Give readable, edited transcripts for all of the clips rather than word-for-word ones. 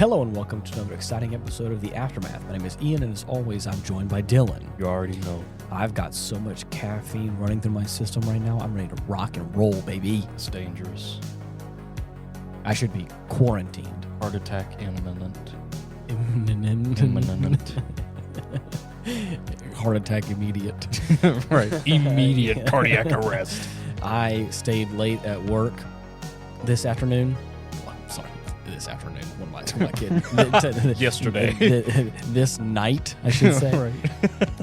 Hello and welcome to another exciting episode of The Aftermath. My name is Ian, and as always, I'm joined by Dylan. You already know. I've got so much caffeine running through my system right now. I'm ready to rock and roll, baby. It's dangerous. I should be quarantined. Heart attack imminent. Imminent. Heart attack immediate. Right. Immediate cardiac arrest. I stayed late at work this afternoon. This afternoon. What am I kidding? Yesterday. This night, I should say. Right.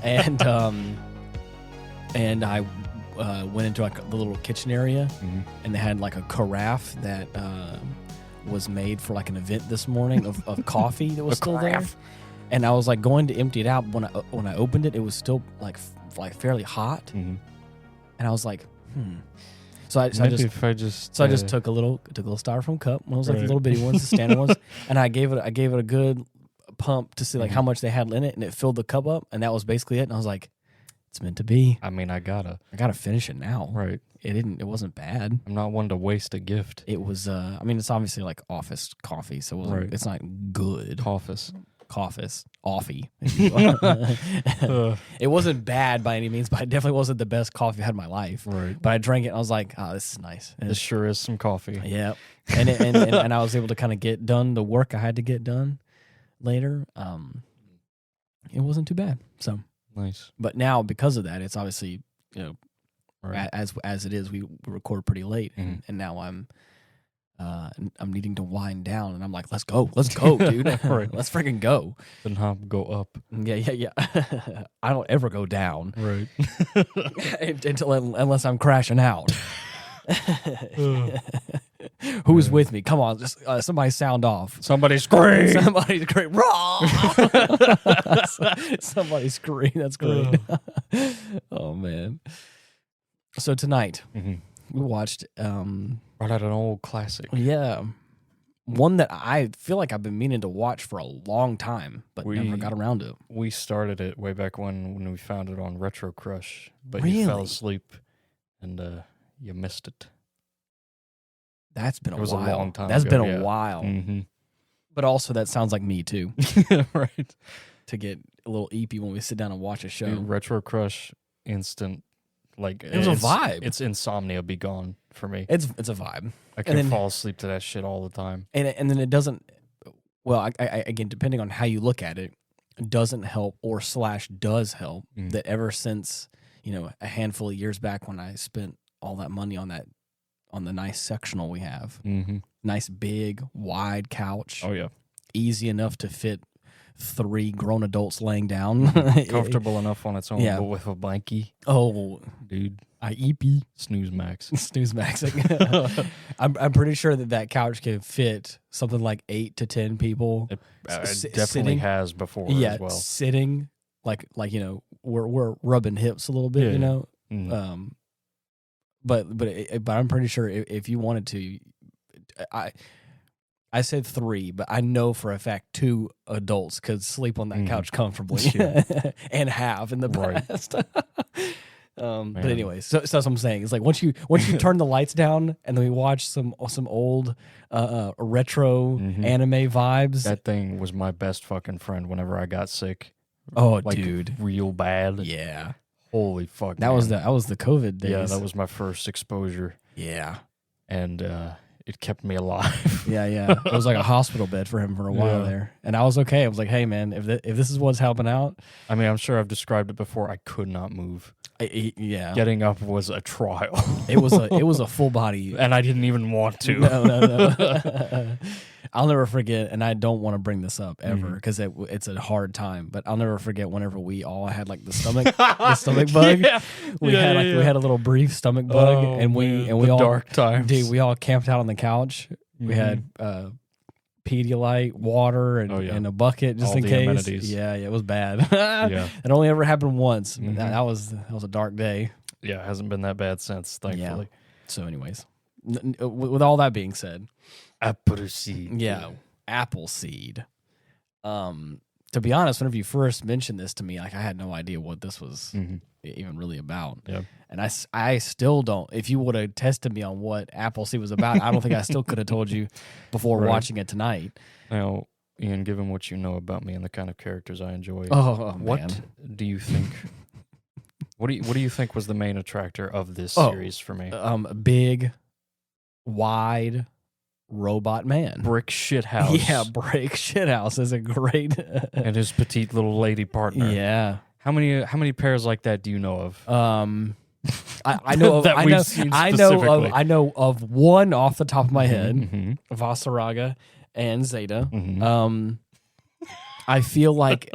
And I went into like the little kitchen area, and they had like a carafe that was made for like an event this morning of coffee that was still there. And I was like going to empty it out. When I opened it, it was still like fairly hot, and I was like, So I just took a little styrofoam cup, one of those like little bitty ones, the standard ones, and I gave it a good pump to see like how much they had in it, and it filled the cup up, and that was basically it. And I was like, it's meant to be. I mean, I gotta finish it now. Right. It wasn't bad. I'm not one to waste a gift. It was I mean, it's obviously like office coffee, so it's not good. Office. Offie. It wasn't bad by any means, but it definitely wasn't the best coffee I had in my life. Right. But I drank it and I was like, oh, this is nice. And this sure is some coffee. Yeah. And I was able to kind of get done the work I had to get done later. It wasn't too bad. So nice. But now because of that, it's obviously, as it is, we record pretty late, and now I'm needing to wind down, and I'm like, let's go, dude. Right. Let's freaking go. Then hop, go up. Yeah. I don't ever go down. Right. Unless I'm crashing out. Who's with me? Come on, just somebody sound off. Somebody scream. Somebody scream. Somebody scream. That's great. Oh man. So tonight we watched Brought out an old classic. Yeah. One that I feel like I've been meaning to watch for a long time, but never got around to it. We started it way back when we found it on Retro Crush, but Really? you fell asleep and you missed it. That's been a while. It was a long time That's ago, been a while. Mm-hmm. But also that sounds like me too. Right. To get a little eepy when we sit down and watch a show. Dude, Retro Crush, instant. Like it was a vibe. It's insomnia be gone for me. It's a vibe. I can fall asleep to that shit all the time. And then it doesn't. Well, I again, depending on how you look at it, doesn't help or / does help that ever since a handful of years back when I spent all that money on the nice sectional we have, nice big wide couch. Oh yeah, easy enough to fit 3 grown adults laying down. Comfortable enough on its own, but with a blankie. Oh, dude. IEP. Snooze max. Snooze max. I'm pretty sure that couch can fit something like 8 to 10 people. It definitely sitting, has before as well. Sitting, like we're rubbing hips a little bit, But I'm pretty sure if you wanted to, I said 3, but I know for a fact 2 adults could sleep on that couch comfortably and have in the past. But anyways, so that's what I'm saying. It's like once you turn the lights down and then we watch some old retro anime vibes. That thing was my best fucking friend whenever I got sick. Oh, like, dude, real bad. Yeah. Holy fuck. That was the COVID days. Yeah, that was my first exposure. Yeah. And it kept me alive. Yeah. It was like a hospital bed for him for a while there. And I was okay. I was like, hey, man, if this is what's helping out. I mean, I'm sure I've described it before. I could not move. Yeah. Getting up was a trial. It was a full body. And I didn't even want to. No. I'll never forget, and I don't want to bring this up ever because it's a hard time, but I'll never forget whenever we all had like the stomach bug. Yeah. We had a little brief stomach bug, and we all dark times. Dude, we all camped out on the couch. We had Pedialyte, water, and a bucket just all in the case. Amenities. Yeah, it was bad. It only ever happened once. That was a dark day. Yeah, it hasn't been that bad since, thankfully. Yeah. So, anyways, with all that being said. Appleseed. Yeah, Appleseed. To be honest, whenever you first mentioned this to me, like I had no idea what this was even really about. Yeah. And I still don't. If you would have tested me on what Appleseed was about, I don't think I still could have told you before watching it tonight. Now, Ian, given what you know about me and the kind of characters I enjoy, what man. do you think? What do you think was the main attractor of this series for me? Big, wide, robot man. Brick shithouse. Yeah, Brick Shithouse is a great. And his petite little lady partner. Yeah. How many pairs like that do you know of? I know of, that we've seen specifically. I know of one off the top of my head, Mm-hmm. Vasaraga and Zeta. Mm-hmm. I feel like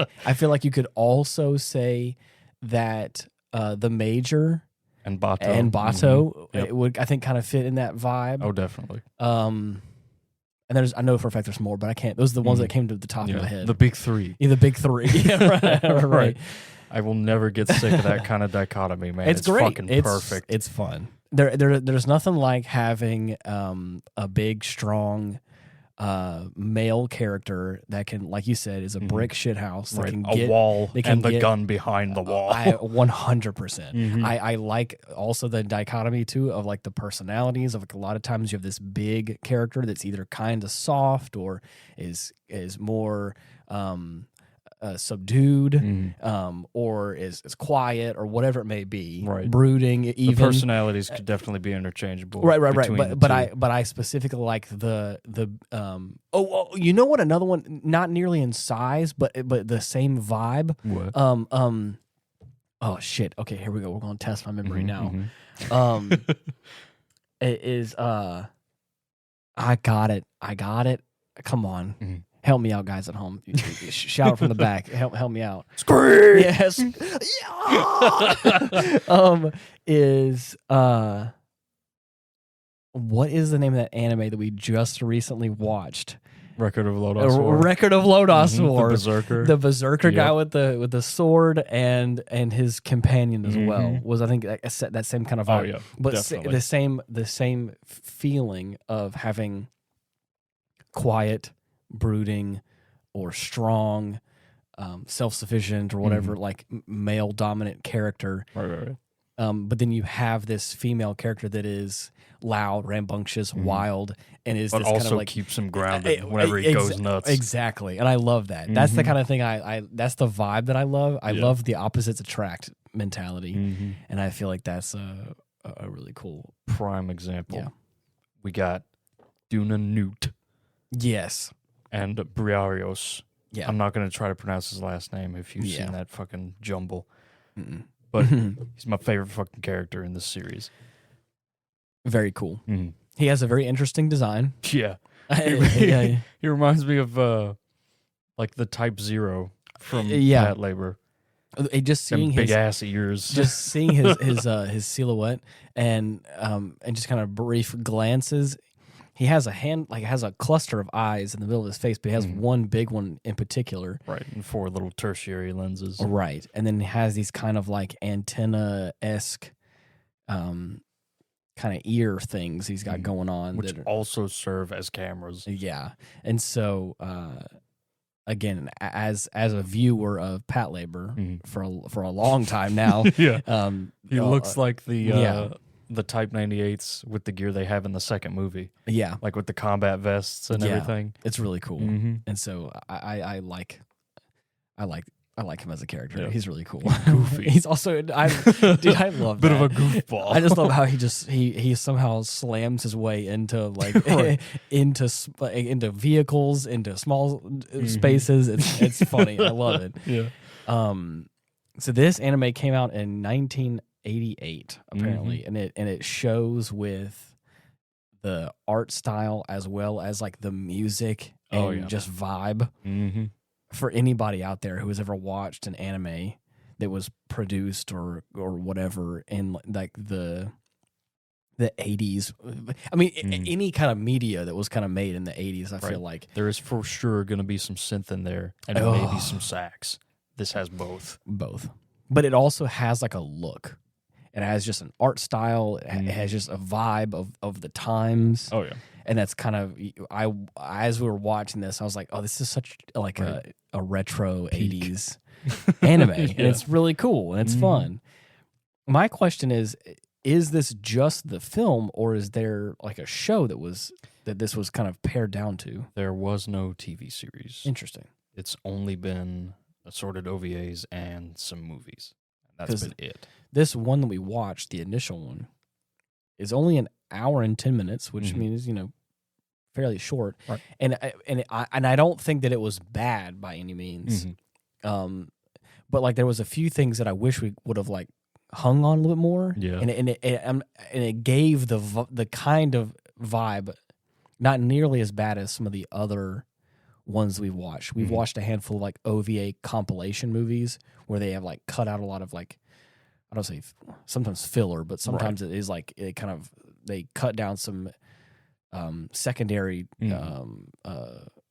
you could also say that the Major And Bato. Mm-hmm. Yep. It would, I think, kind of fit in that vibe. Oh, definitely. And I know for a fact there's more, but I can't. Those are the ones that came to the top of my head. The big three. Yeah, the big three. Yeah, right. I will never get sick of that kind of dichotomy, man. It's great. Fucking perfect. It's fun. There's nothing like having a big, strong male character that can, like you said, is a brick shithouse. That can a wall and the get, gun behind the wall. 100%. I like also the dichotomy too of like the personalities of like a lot of times you have this big character that's either kind of soft or is more subdued, or is quiet or whatever it may be, right? Brooding. Even the personalities could definitely be interchangeable, right. But I specifically like the you know what? Another one, not nearly in size, but the same vibe. What? Oh shit. Okay, here we go. We're gonna test my memory now. Mm-hmm. It is I got it. Come on. Mm-hmm. Help me out, guys at home. Shout from the back. Help me out. Scream! Yes. Is what is the name of that anime that we just recently watched? Record of Lodoss War. Record of Lodoss War. The Berserker. The Berserker guy with the sword and his companion as well was, I think, that same kind of vibe. Oh yeah, but definitely. the same feeling of having quiet, brooding, or strong, self-sufficient, or whatever, like male dominant character. Right. But then you have this female character that is loud, rambunctious, wild, and is but this also kind of like keeps him grounded whenever he goes nuts. Exactly, and I love that. That's the kind of thing that's the vibe that I love. I love the opposites attract mentality, and I feel like that's a really cool prime example. Yeah. We got Duna Newt. Yes. And Briarios. Yeah. I'm not going to try to pronounce his last name if you've seen that fucking jumble. Mm-mm. But he's my favorite fucking character in this series. Very cool. He has a very interesting design. Yeah. He reminds me of like the Type Zero from Pat Labor. Just seeing big ass ears. Just seeing his silhouette and just kind of brief glances. He has has a cluster of eyes in the middle of his face, but he has one big one in particular. Right, and 4 little tertiary lenses. Right, and then he has these kind of like antenna-esque kind of ear things he's got going on. Which also serve as cameras. Yeah, and so again, as a viewer of Pat Labor for a long time now, he looks like the Type 98s with the gear they have in the second movie. Yeah. Like with the combat vests and everything. It's really cool. And so I like him as a character. Yeah. He's really cool. Goofy. He's also I love bit that. of a goofball. I just love how he somehow slams his way into like into vehicles, into small spaces. It's funny. I love it. Yeah. So this anime came out in 1988 apparently, and it shows with the art style as well as like the music and just vibe. For anybody out there who has ever watched an anime that was produced or whatever in like the 80s, I mean any kind of media that was kind of made in the 80s, I feel like there is for sure going to be some synth in there and maybe some sax. This has both, but it also has like a look. It has just an art style. It has just a vibe of the times. Oh yeah. And that's kind of, as we were watching this, I was like, oh, this is such like a retro 80s anime. And it's really cool and it's fun. My question is this just the film or is there like a show that was that this was kind of pared down to. There was no TV series. Interesting. It's only been assorted OVAs and some movies. That's been it. This one that we watched, the initial one, is only an hour and 10 minutes, which means, fairly short. Right. And I don't think that it was bad by any means. But like there was a few things that I wish we would have like hung on a little bit more. Yeah. And it gave the kind of vibe, not nearly as bad as some of the other ones we've watched. We've watched a handful of like OVA compilation movies where they have like cut out a lot of like, I don't say sometimes filler, but sometimes it is like they cut down some secondary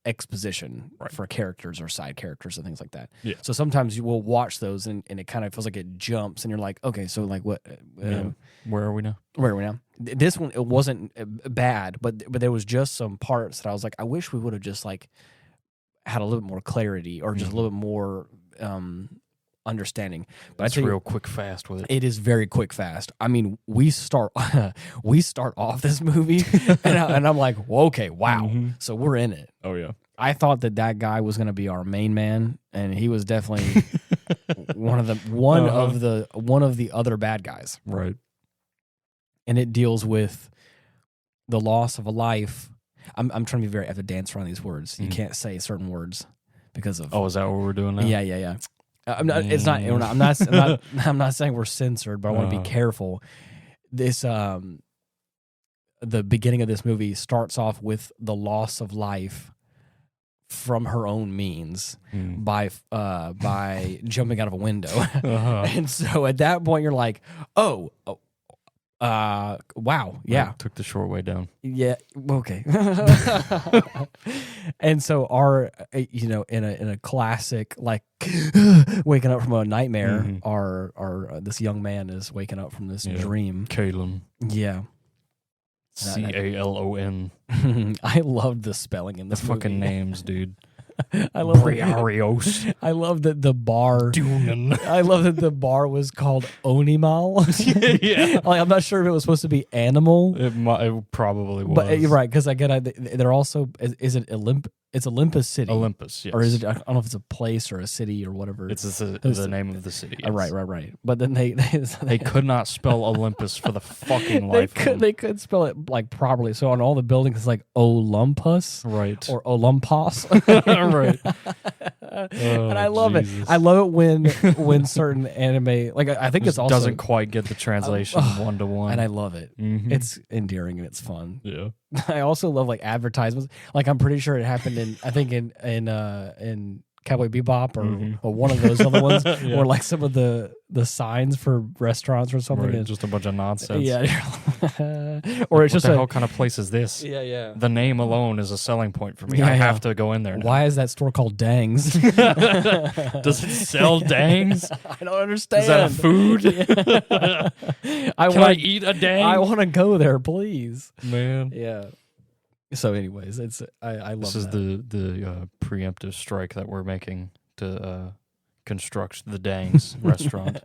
exposition for characters or side characters and things like that. Yeah. So sometimes you will watch those and it kind of feels like it jumps and you're like, okay, so like what? Where are we now? Where are we now? This one, it wasn't bad, but there was just some parts that I was like, I wish we would have just like had a little bit more clarity or just a little bit more understanding. But it's real quick fast with it. It is very quick fast. I mean, we start off this movie and I'm like, well, okay, wow. So we're in it. Oh yeah. I thought that guy was going to be our main man, and he was definitely one of the other bad guys. Right. And it deals with the loss of a life. I'm trying to be I have to dance around these words. You can't say certain words because of. Oh, is that what we're doing now? Yeah. I'm not. It's not. I'm not saying we're censored, but I want to be careful. This the beginning of this movie starts off with the loss of life from her own means by jumping out of a window, and so at that point you're like, wow, yeah, I took the short way down. Yeah, okay. And so our, in a classic like waking up from a nightmare, our this young man is waking up from this dream. Calon. Yeah. Calon. I loved the spelling in this fucking names, dude. I love Briarios. I love that the bar. Dunan. I love that the bar was called Onimal. Yeah, like I'm not sure if it was supposed to be animal. It probably was. But you're right, because they're also is it It's Olympus City. Olympus, yes. Or is it? I don't know if it's a place or a city or whatever. It's the name of the city. Yes. Right. But then they could not spell Olympus for the fucking life. They could spell it like properly. So on all the buildings, it's like Olympus, right, or Olympos, right. And I love it. I love it when certain anime, like I think it's also doesn't quite get the translation one to one, and I love it. Mm-hmm. It's endearing and it's fun. Yeah. I also love like advertisements. Like I'm pretty sure it happened in Cowboy Bebop or one of those other ones, yeah. Or like some of the signs for restaurants or something. Right, just a bunch of nonsense. Yeah. Or it's what just the hell kind of place is this? Yeah. The name alone is a selling point for me. Yeah, I have to go in there now. Why is that store called Dangs? Does it sell Dangs? I don't understand. Is that a food? Can I eat a Dang? I want to go there, please. Man. Yeah. So, anyways, I love this is the preemptive strike that we're making to construct the Dangs restaurant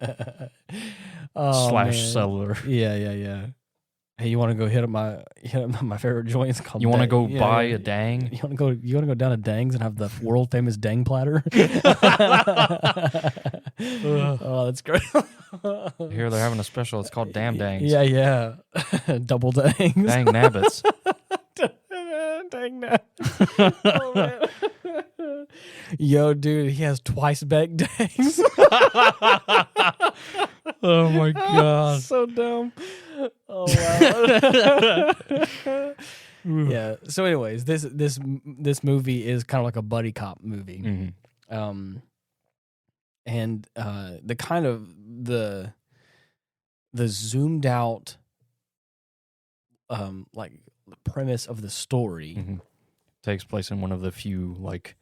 / cellar. Yeah. Hey, you want to go hit up my favorite joint? It's called. You want to go buy a Dang? You want to go down to Dangs and have the world famous Dang platter? Oh, that's great. Here they're having a special. It's called Damn Dangs. Yeah. Double Dangs. Dang Nabbits. Dang Nabbits. Oh, man. Yo, dude, he has twice baked Dangs. Oh my god. So dumb. Oh wow. Yeah. So anyways, this movie is kind of like a buddy cop movie. Mm-hmm. And the kind of the zoomed out like the premise of the story takes place in one of the few like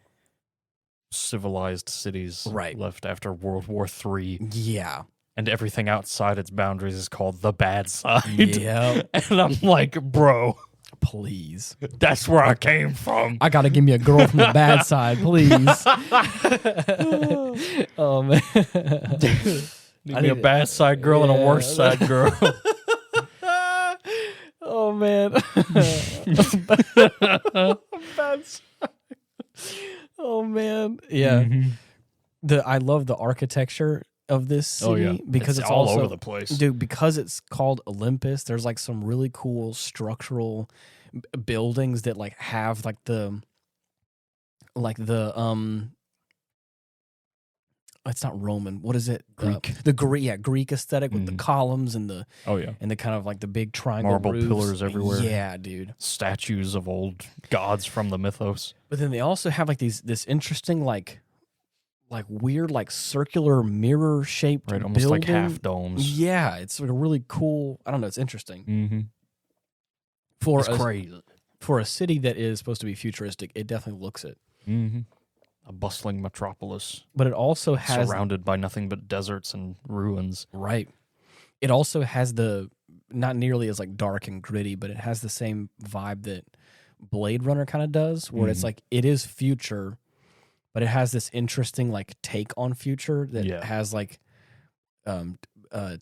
civilized cities left after World War III. Yeah. And everything outside its boundaries is called the bad side. Yeah. And I'm like, bro, please. That's where I came from. I gotta give me a girl from the bad side, please. Oh man. Need me a bad side girl and a worse side girl. Oh man. That's, oh man. Yeah. I love the architecture of this city because it's all also, over the place. Dude, because it's called Olympus, there's like some really cool structural buildings that like have like the it's not Roman. What is it? Greek. Greek aesthetic with the columns and the and the kind of like the big triangle marble roofs. pillars everywhere. Yeah, dude. Statues of old gods from the mythos. But then they also have like this interesting like weird like circular mirror shaped almost building. like half domes. Yeah, it's like a really cool. I don't know. It's interesting. It's crazy for a city that is supposed to be futuristic. It definitely looks it. A bustling metropolis, but it also has surrounded by nothing but deserts and ruins. Right. It also has the not nearly as like dark and gritty, but it has the same vibe that Blade Runner kind of does, where it's like it is future, but it has this interesting like take on future that has like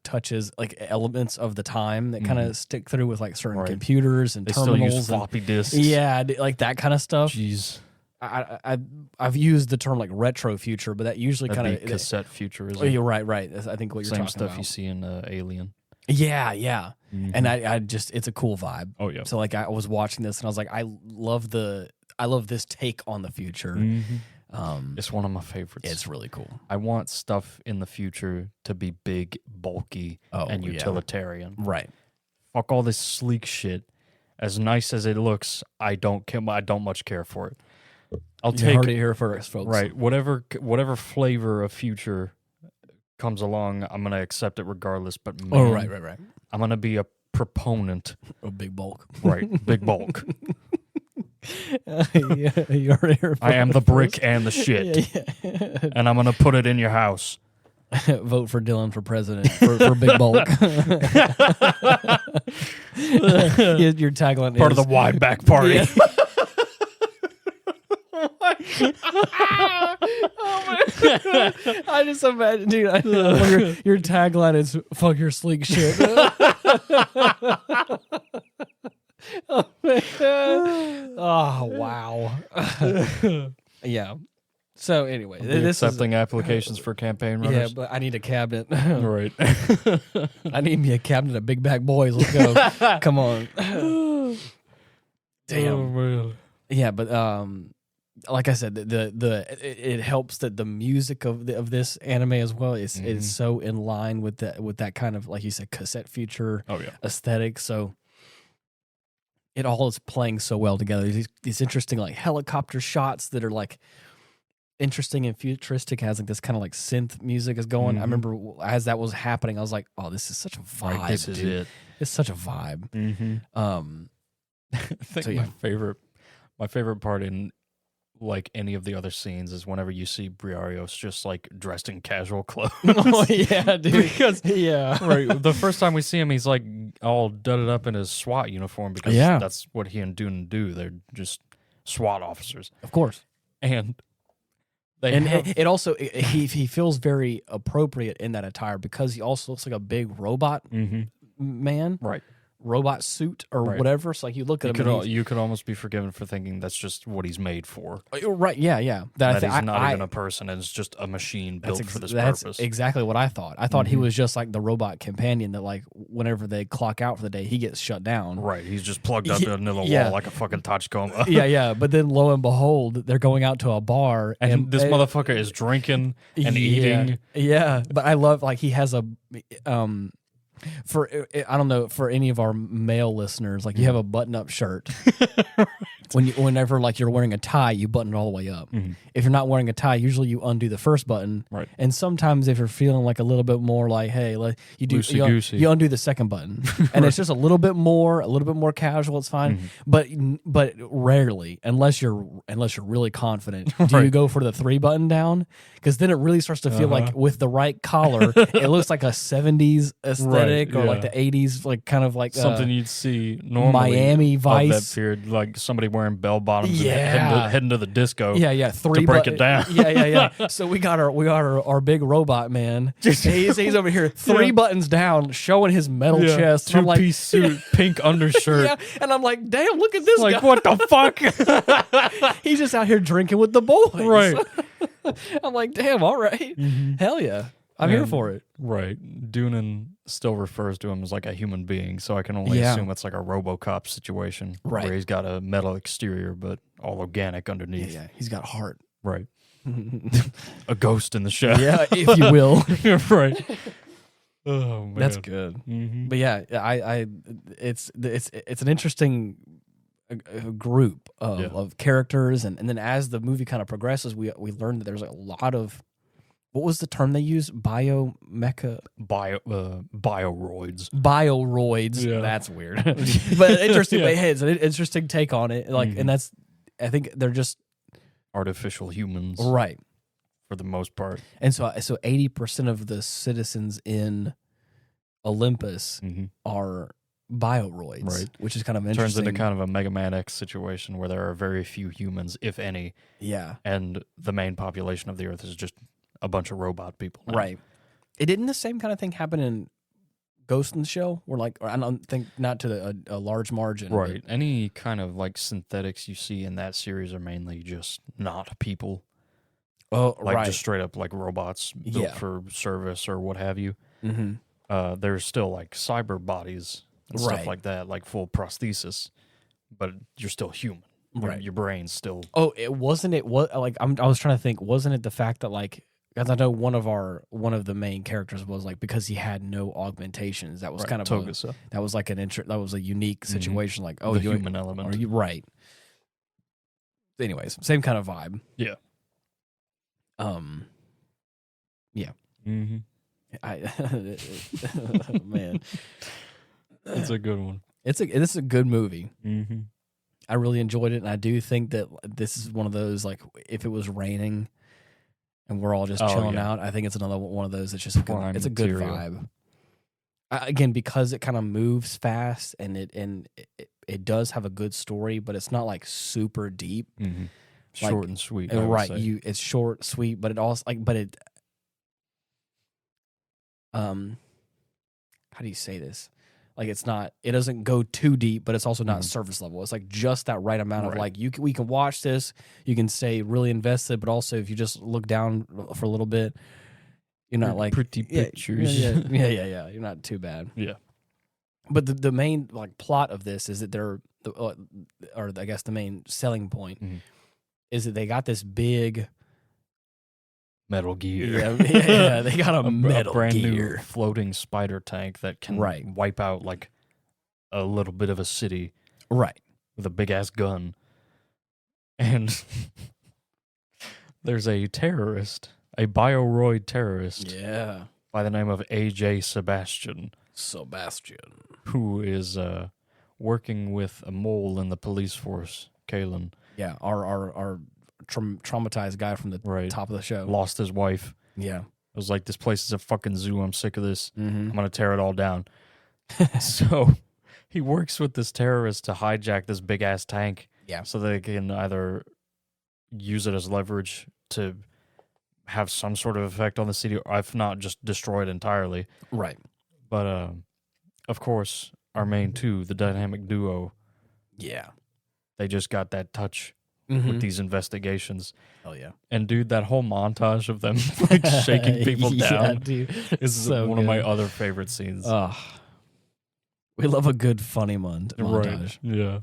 touches like elements of the time that kind of stick through with like certain computers and terminals. Still use floppy disks. Yeah, like that kind of stuff. Jeez. I've used the term like retro future, but that usually kind of cassette futurism. Oh, you're right. I think what you're Same talking stuff about. you see in Alien. Yeah. And I just it's a cool vibe. Oh yeah. So like I was watching this and I was like, I love this take on the future. It's one of my favorites. It's really cool. I want stuff in the future to be big, bulky, and utilitarian. Right. Fuck all this sleek shit. As nice as it looks, I don't much care for it. I'll take heard it here first, folks. Right. Whatever flavor of future comes along, I'm gonna accept it regardless. But man, right. I'm gonna be a proponent of big bulk. Right. Big bulk. You heard it here first. I am the brick and the shit. And I'm gonna put it in your house. Vote for Dylan for president for big bulk. Your tagline Part of the wide back party. Yeah. I just imagine, dude. Your tagline is "fuck your sleek shit." Oh man! Oh wow! Yeah. So anyway, this accepting applications for campaign runners. Yeah, but I need a cabinet. Right. I need me a cabinet of big back boys. Let's go. Come on. Damn. Oh, man. Yeah, but like I said, it helps that the music of this anime as well is so in line with that kind of, like you said, cassette future aesthetic. So it all is playing so well together. These interesting like helicopter shots that are like interesting and futuristic, has like this kind of like synth music is going. I remember as that was happening, I was like, oh, this is such a vibe. Right, this is it. It's such a vibe. I think my favorite part in like any of the other scenes is whenever you see Briario's just like dressed in casual clothes. Oh yeah, dude. Because right, the first time we see him, he's like all dudded up in his SWAT uniform because that's what he and Dune do. They're just SWAT officers, of course. And it also he feels very appropriate in that attire because he also looks like a big robot man, right? Robot suit or whatever. So like you look at him, you could almost be forgiven for thinking that's just what he's made for. Right? Yeah. That he's not even a person, and it's just a machine built for this purpose. That's exactly what I thought. I thought he was just like the robot companion that like whenever they clock out for the day, he gets shut down. Right. He's just plugged up into the wall like a fucking Tachikoma. Yeah. But then lo and behold, they're going out to a bar and this motherfucker is drinking and eating. Yeah. But I love like he has a for I don't know, for any of our male listeners, like you have a button-up shirt. Whenever like you're wearing a tie, you button it all the way up. If you're not wearing a tie, usually you undo the first button. Right. And sometimes if you're feeling like a little bit more like, hey, like you do you undo the second button, and it's just a little bit more casual. It's fine. But rarely, unless you're really confident, do you go for the 3 button down? Because then it really starts to feel like with the right collar, it looks like a 70s aesthetic or like the 80s, like kind of like something you'd see normally Miami Vice of that period, like somebody wearing wearing bell bottoms and heading to the disco. Yeah. To break it down. Yeah. So we got our big robot man. He's over here, 3 buttons down, showing his metal chest. 2-piece suit, pink undershirt. Yeah, and I'm like, damn, look at this guy. What the fuck? He's just out here drinking with the boys. Right. I'm like, damn, all right. Hell yeah. I'm here for it. Right. Doonan still refers to him as like a human being, so I can only assume it's like a RoboCop situation. Right. Where he's got a metal exterior, but all organic underneath. Yeah. He's got heart. Right. A ghost in the shell. Yeah, if you will. Right. Oh man. That's good. But yeah, it's an interesting group of characters, and then as the movie kind of progresses, we learn that there's a lot of, what was the term they use? Bioroids. Bioroids. Yeah. That's weird. But interesting. Hey, it's an interesting take on it. And that's, I think they're just artificial humans. Right. For the most part. And so 80% of the citizens in Olympus are bioroids, right? Which is kind of interesting. Turns into kind of a Mega Man X situation where there are very few humans, if any. Yeah. And the main population of the Earth is just a bunch of robot people now. Right. It didn't the same kind of thing happen in Ghost in the Shell? Or I don't think, not to a large margin. Right. Any kind of like synthetics you see in that series are mainly just not people. Oh, like just straight up like robots built for service or what have you. There's still like cyber bodies and stuff like that, like full prosthesis, but you're still human. Right. Your brain's still. Oh, it wasn't. It was like I was trying to think. Wasn't it the fact that like, because I know one of the main characters was like, because he had no augmentations. That was kind of that was like that was a unique situation. Like, oh, the human element. Are you right? Anyways, same kind of vibe. Yeah. Yeah. Man, it's a good one. This is a good movie. I really enjoyed it, and I do think that this is one of those, like, if it was raining and we're all just chilling out, I think it's another one of those that's just a good vibe. Again, because it kind of moves fast and it does have a good story, but it's not like super deep. Short and sweet. Right. It's short, sweet, but it also how do you say this? Like, it doesn't go too deep, but it's also not surface level. It's like just that right amount of like, we can watch this, you can stay really invested, but also if you just look down for a little bit, you're not like pretty pictures. Yeah. You're not too bad. Yeah. But the main like plot of this is that or I guess the main selling point is that they got this big Metal Gear. Yeah, they got a Metal brand Gear new floating spider tank that can wipe out like a little bit of a city. Right. With a big ass gun. And there's a terrorist, a bioroid terrorist. Yeah. By the name of AJ Sebastian. Who is working with a mole in the police force, Kalen. Yeah, our traumatized guy from the top of the show. Lost his wife. Yeah. I was like, this place is a fucking zoo. I'm sick of this. I'm going to tear it all down. So he works with this terrorist to hijack this big-ass tank. Yeah. So they can either use it as leverage to have some sort of effect on the city, or if not, just destroy it entirely. Right. But, of course, our main two, the dynamic duo. Yeah. They just got that touch with these investigations. Oh, yeah. And, dude, that whole montage of them like shaking people down is so one of my other favorite scenes. We love a good funny montage. Right. Yeah.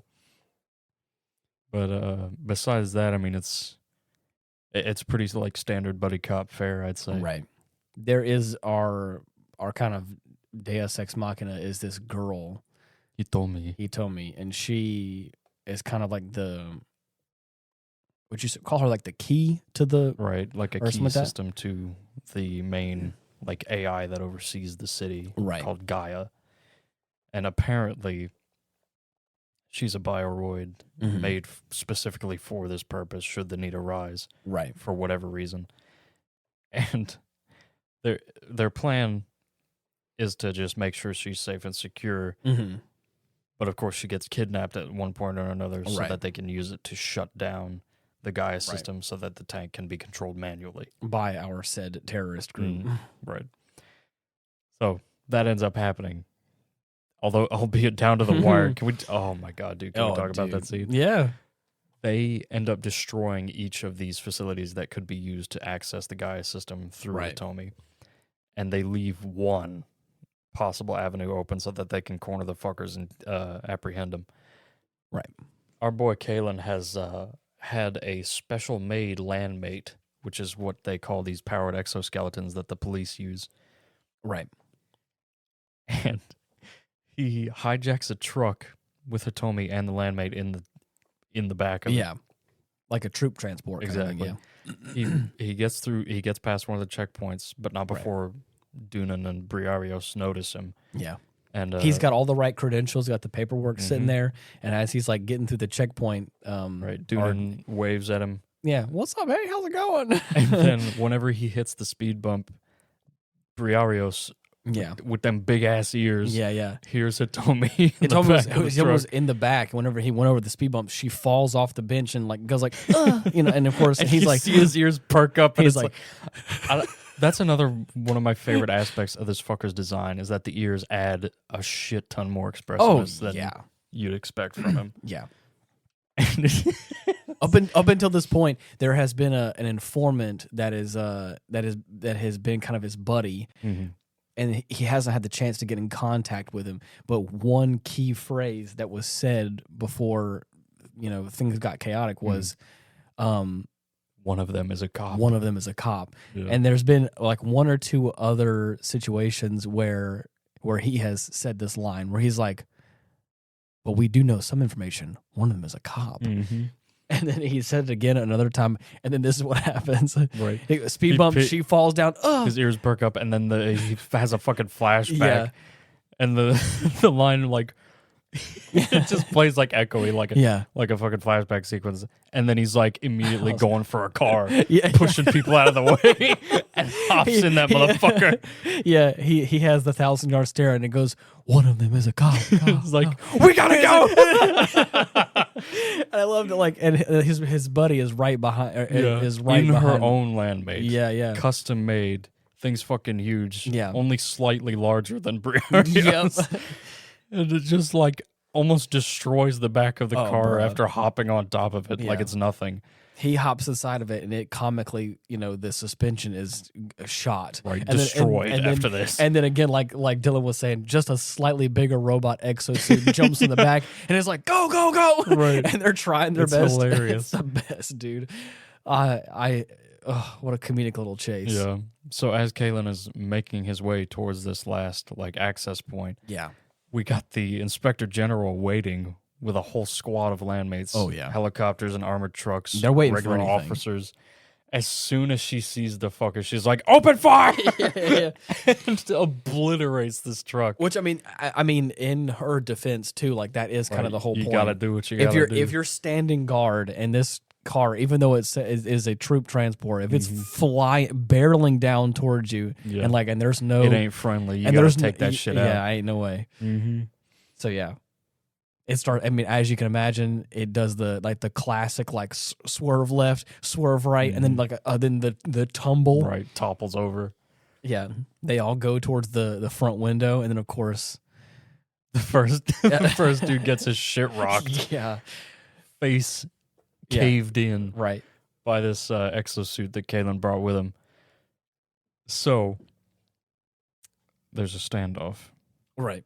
But besides that, I mean, it's pretty like standard buddy cop fare, I'd say. Right. There is our kind of Deus Ex Machina is this girl. He told me, and she is kind of like would you call her like the key to the like a key system to the main like AI that oversees the city, called Gaia, and apparently she's a bioroid made specifically for this purpose. Should the need arise, for whatever reason, and their plan is to just make sure she's safe and secure. But of course, she gets kidnapped at one point or another so that they can use it to shut down the Gaia system so that the tank can be controlled manually. By our said terrorist group. Right. So that ends up happening. Although, albeit down to the wire. Can we... Oh, my God, dude. Can we talk about that scene? Yeah. They end up destroying each of these facilities that could be used to access the Gaia system through Hitomi. And they leave one possible avenue open so that they can corner the fuckers and apprehend them. Right. Our boy Kalen has had a special made landmate, which is what they call these powered exoskeletons that the police use. Right. And he hijacks a truck with Hitomi and the landmate in the back of it. Yeah. Like a troop transport. Exactly. He gets past one of the checkpoints, but not before Dunan and Briarios notice him. Yeah. And he's got all the right credentials, got the paperwork sitting there, and as he's like getting through the checkpoint, Dunan waves at him. Yeah, what's up? Hey, how's it going? And then whenever he hits the speed bump, Briarios, with them big ass ears, here's Hitomi. Hitomi was in the back. Whenever he went over the speed bump, she falls off the bench and like goes like, and of course he's like, see his ears perk up, and he's like that's another one of my favorite aspects of this fucker's design is that the ears add a shit ton more expressiveness than you'd expect from him. Yeah. Up until this point, there has been an informant that has been kind of his buddy, and he hasn't had the chance to get in contact with him. But one key phrase that was said before, things got chaotic was, one of them is a cop. One of them is a cop. Yeah. And there's been like one or two other situations where he has said this line where he's like, well, we do know some information. One of them is a cop. Mm-hmm. And then he said it again another time, and then this is what happens. Right. Speed bump, she falls down. His ears perk up, and then he has a fucking flashback. And the line like it just plays like echoey, like a fucking flashback sequence. And then he's like immediately going for a car, pushing people out of the way, and hops in that motherfucker. Yeah, he has the 1,000-yard stare, and it goes, one of them is a cop. It's like, we gotta go. And I loved it. Like, and his buddy is right behind. Is right in behind her own landmate. Yeah. Custom made. Things fucking huge. Yeah. Only slightly larger than Briario's. Yep. And it just like almost destroys the back of the car after hopping on top of it like it's nothing. He hops inside of it, and it comically, the suspension is shot. Right, and destroyed after this. And then again, like Dylan was saying, just a slightly bigger robot exosuit jumps in the back, and it's like, go, go, go! Right. And they're trying their best. Hilarious. It's the best, dude. What a comedic little chase. Yeah. So as Kalen is making his way towards this last access point, we got the Inspector General waiting with a whole squad of landmates. Oh, yeah. Helicopters and armored trucks. They're waiting regular for anything. officers. As soon as she sees the fucker, she's like, open fire! And obliterates this truck. Which, I mean, in her defense, too, like, that is kind of the whole point. You gotta do what you gotta do. If you're standing guard and this car, even though it is a troop transport, if it's barreling down towards you, and there's no... It ain't friendly. You gotta take that shit out. Yeah, ain't no way. Mm-hmm. So, yeah. As you can imagine, it does the classic swerve left, swerve right, and then then the tumble. Right, topples over. Yeah, they all go towards the front window, and then of course, the first dude gets his shit rocked. Yeah, face caved in. Right by this exosuit that Kalen brought with him. So there's a standoff. Right.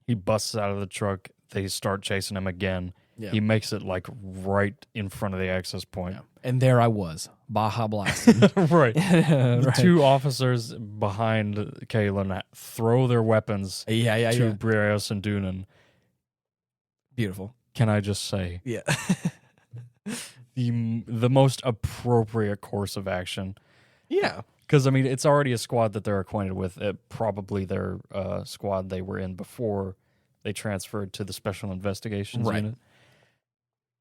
He busts out of the truck. They start chasing him again. Yeah. He makes it right in front of the access point. Yeah. And there I was, Baja blasting. Right. The two officers behind Kalen throw their weapons to Briarios and Dunan. Beautiful. Can I just say? Yeah. the most appropriate course of action. Yeah. Because, it's already a squad that they're acquainted with. Probably their squad they were in before they transferred to the Special Investigations Unit.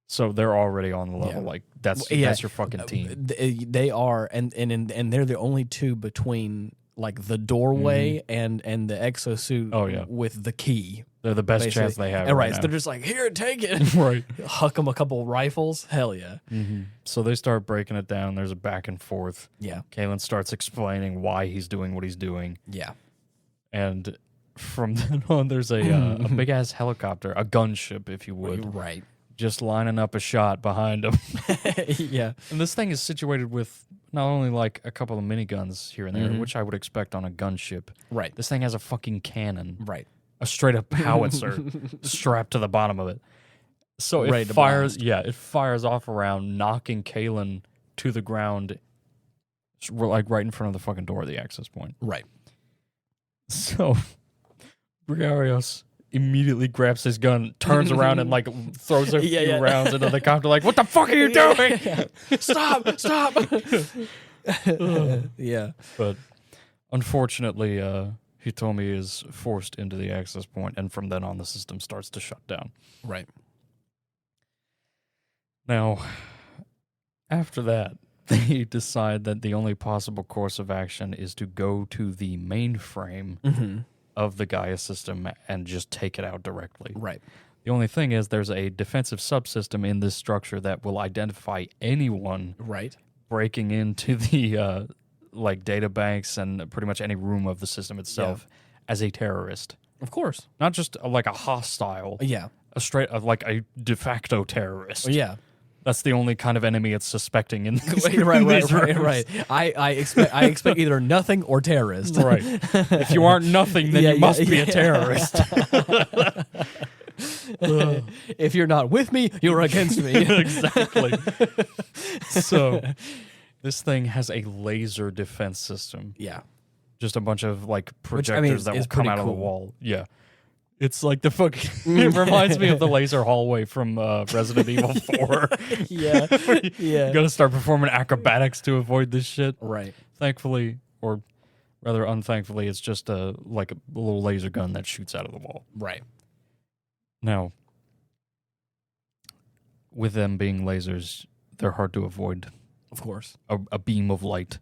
So they're already on the level. That's your fucking team. They are, and they're the only two between the doorway and the exosuit with the key. They're the best chance they have. And right now. So they're just like, here, take it. Right. Huck them a couple rifles. Hell yeah. Mm-hmm. So they start breaking it down. There's a back and forth. Yeah. Kalen starts explaining why he's doing what he's doing. Yeah. And from then on, there's a big-ass helicopter, a gunship, if you would. Right. Just lining up a shot behind him. Yeah. And this thing is situated with not only like a couple of miniguns here and there, which I would expect on a gunship. Right. This thing has a fucking cannon. Right. A straight-up howitzer strapped to the bottom of it. So it fires off around, knocking Kalen to the ground, like right in front of the fucking door of the access point. Right. So Briarios immediately grabs his gun, turns around, and like throws a few rounds into the copter. Like, what the fuck are you doing? Stop! Yeah. But unfortunately, Hitomi is forced into the access point, and from then on, the system starts to shut down. Right. Now, after that, they decide that the only possible course of action is to go to the mainframe of the Gaia system and just take it out directly. Right. The only thing is there's a defensive subsystem in this structure that will identify anyone breaking into the like data banks and pretty much any room of the system itself as a terrorist. Of course. Not just like a hostile. Yeah. Like a de facto terrorist. Yeah. That's the only kind of enemy it's suspecting in these Right. I expect either nothing or terrorist. Right. If you aren't nothing, then you must be a terrorist. If you're not with me, you're against me. Exactly. So this thing has a laser defense system. Yeah. Just a bunch of like projectors that will come out of the wall. Yeah. It's like the fucking... It reminds me of the laser hallway from Resident Evil 4. Yeah. You gotta start performing acrobatics to avoid this shit. Right. Thankfully, or rather unthankfully, it's just a little laser gun that shoots out of the wall. Right. Now, with them being lasers, they're hard to avoid. Of course. A beam of light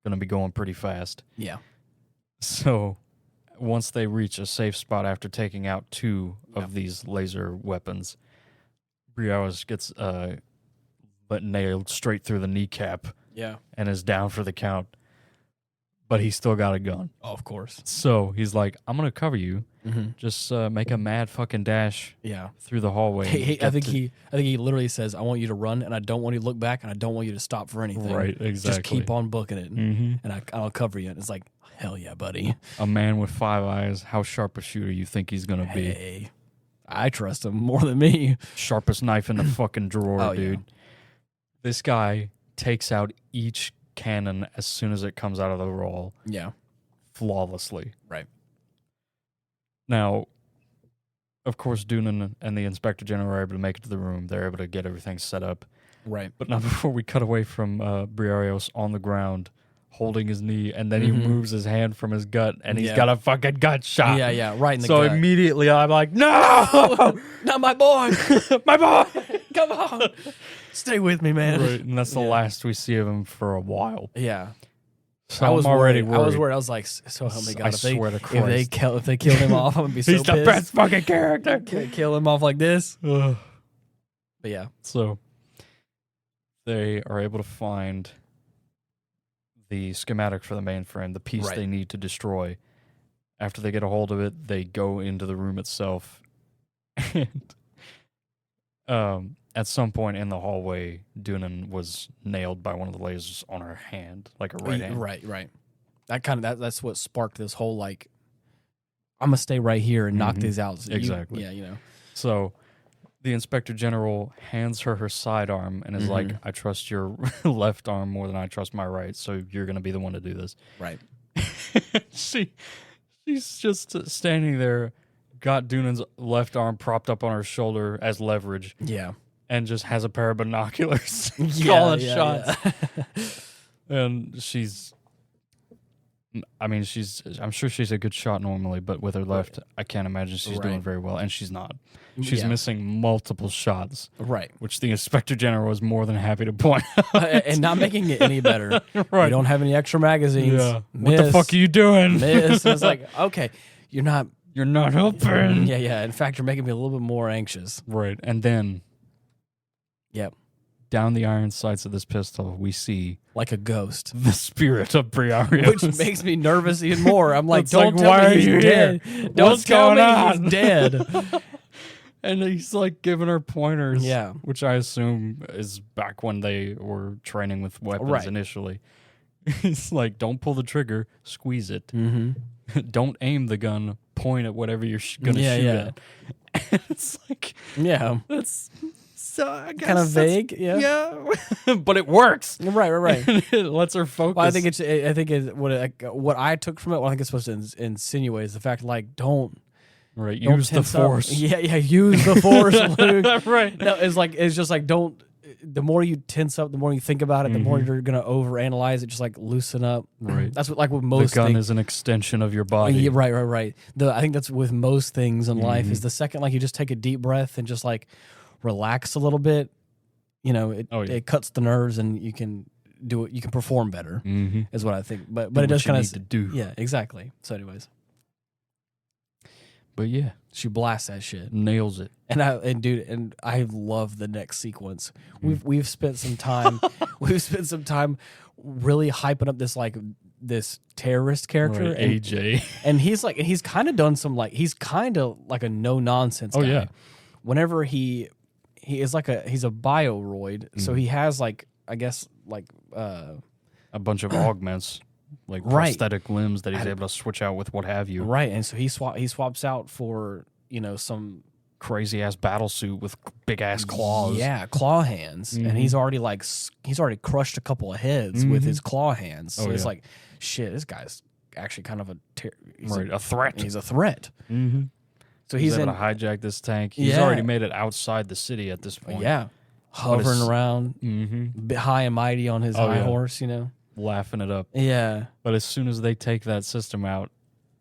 gonna be going pretty fast. Yeah. So once they reach a safe spot after taking out two of these laser weapons, Briareos gets nailed straight through the kneecap. Yeah. And is down for the count. But he's still got a gun. Oh, of course. So he's like, I'm going to cover you. Just make a mad fucking dash through the hallway. I think he literally says, I want you to run, and I don't want you to look back, and I don't want you to stop for anything. Right, exactly. Just keep on booking it, and I'll cover you. And it's like, hell yeah, buddy. A man with 5 eyes. How sharp a shooter you think he's going to be? Hey, I trust him more than me. Sharpest knife in the fucking drawer, dude. Yeah. This guy takes out each cannon as soon as it comes out of the roll. Yeah. Flawlessly. Right. Now, of course, Doonan and the Inspector General are able to make it to the room. They're able to get everything set up. Right. But not before we cut away from Briareos on the ground, holding his knee, and then he moves his hand from his gut, and he's got a fucking gut shot. Yeah, right in the gut. So immediately I'm like, no! Not my boy! My boy! Come on! Stay with me, man. Right, and that's the last we see of him for a while. Yeah. So I was already worried. I was worried. I was like, so help me God. If they kill him off, I'm going to be so pissed. He's the best fucking character. Kill him off like this. But yeah. So they are able to find the schematic for the mainframe, the piece they need to destroy. After they get a hold of it, they go into the room itself. And at some point in the hallway, Doonan was nailed by one of the lasers on her hand, like her right hand. Right. That's what sparked this whole like, I'm gonna stay right here and knock these out. Exactly. So the Inspector General hands her sidearm and is like, I trust your left arm more than I trust my right, so you're going to be the one to do this. Right. She's just standing there, got Doonan's left arm propped up on her shoulder as leverage. Yeah. And just has a pair of binoculars calling shots. And I'm sure she's a good shot normally, but with her left, I can't imagine she's doing very well, and she's not. She's missing multiple shots. Right. Which the Inspector General was more than happy to point out. And not making it any better. Right. You don't have any extra magazines. Yeah. What the fuck are you doing? Miss. It's like, okay, you're not You're not helping. Yeah. In fact, you're making me a little bit more anxious. Right. And then, yep. Down the iron sights of this pistol, we see like a ghost, the spirit of Briareos, which makes me nervous even more. I'm like, don't tell me he's dead. Don't tell me he's dead. And he's like giving her pointers, yeah, which I assume is back when they were training with weapons initially. He's like, don't pull the trigger, squeeze it. Mm-hmm. Don't aim the gun, point at whatever you're gonna shoot at. And it's like, that's. So I guess kind of vague, yeah, but it works. Right. It lets her focus. Well, I think what I took from it. What I think it's supposed to insinuate is the fact, like, don't use the force. Yeah, use the force, Luke. Right. No, it's just like don't. The more you tense up, the more you think about it, the more you're gonna overanalyze it. Just like loosen up. Right. That's what, like with most. The gun is an extension of your body. Yeah, right. I think that's with most things in life. Is the second like you just take a deep breath and just like relax a little bit, it cuts the nerves and you can do it. You can perform better, is what I think. But it does kind of do. Yeah, exactly. So, anyways, but yeah, she blasts that shit, nails it, and I love the next sequence. We've spent some time, really hyping up this terrorist character, AJ, and he's kind of done some he's kind of like a no nonsense guy. Yeah. Whenever he is he's a bioroid, so he has a bunch of augments, like prosthetic limbs that he's able to switch out with what have you. Right, and so he swaps out for some crazy ass battle suit with big ass claws. Yeah, claw hands, and he's already crushed a couple of heads with his claw hands. So it's like, shit, this guy's actually kind of a threat. He's a threat. Mm-hmm. So he's able to hijack this tank. He's already made it outside the city at this point. Yeah, hovering around, high and mighty on his high horse, laughing it up. Yeah, but as soon as they take that system out,